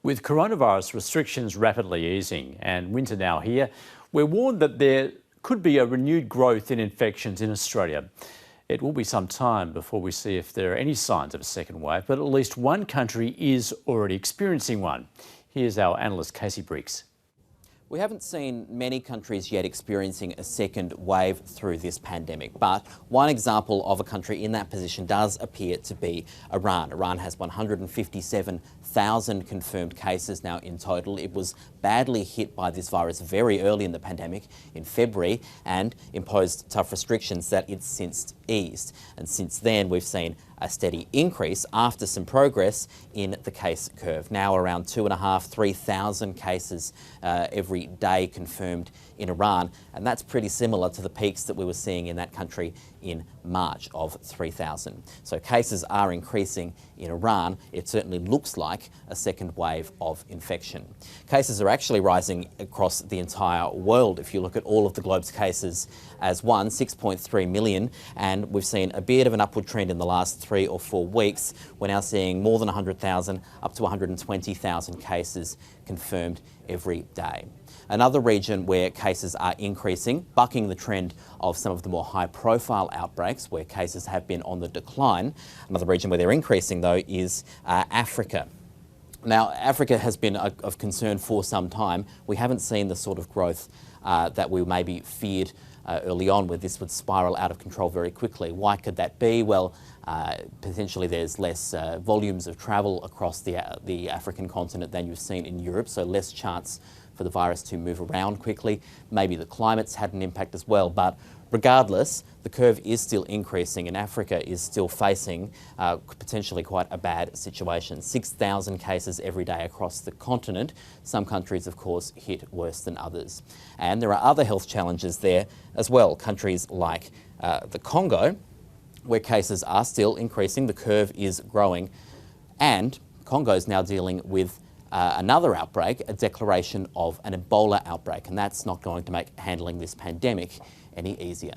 With coronavirus restrictions rapidly easing and winter now here, we're warned that there could be a renewed growth in infections in Australia. It will be some time before we see if there are any signs of a second wave, but at least one country is already experiencing one. Here's our analyst Casey Briggs. We haven't seen many countries yet experiencing a second wave through this pandemic, but one example of a country in that position does appear to be Iran. Iran has 157,000 confirmed cases now in total. It was badly hit by this virus very early in the pandemic in February and imposed tough restrictions that it's since eased. And since then, we've seen a steady increase after some progress in the case curve. Now around 2,500 to 3,000 cases every day confirmed in Iran, and that's pretty similar to the peaks that we were seeing in that country in March of 3,000. So cases are increasing in Iran. It certainly looks like a second wave of infection. Cases are actually rising across the entire world. If you look at all of the globe's cases as one, 6.3 million, and we've seen a bit of an upward trend in the last 3 or 4 weeks. We're now seeing more than 100,000, up to 120,000 cases confirmed every day. Another region where cases are increasing, bucking the trend of some of the more high-profile outbreaks where cases have been on the decline. Another region where they're increasing, though, is Africa. Now, Africa has been of concern for some time. We haven't seen the sort of growth that we maybe feared early on, where this would spiral out of control very quickly. Why could that be? Well, potentially there's less volumes of travel across the African continent than you've seen in Europe, so less chance for the virus to move around quickly. Maybe the climate's had an impact as well, but regardless, the curve is still increasing and Africa is still facing potentially quite a bad situation. 6,000 cases every day across the continent. Some countries, of course, hit worse than others. And there are other health challenges there as well. Countries like the Congo, where cases are still increasing, the curve is growing, and Congo is now dealing with another outbreak, a declaration of an Ebola outbreak, and that's not going to make handling this pandemic any easier.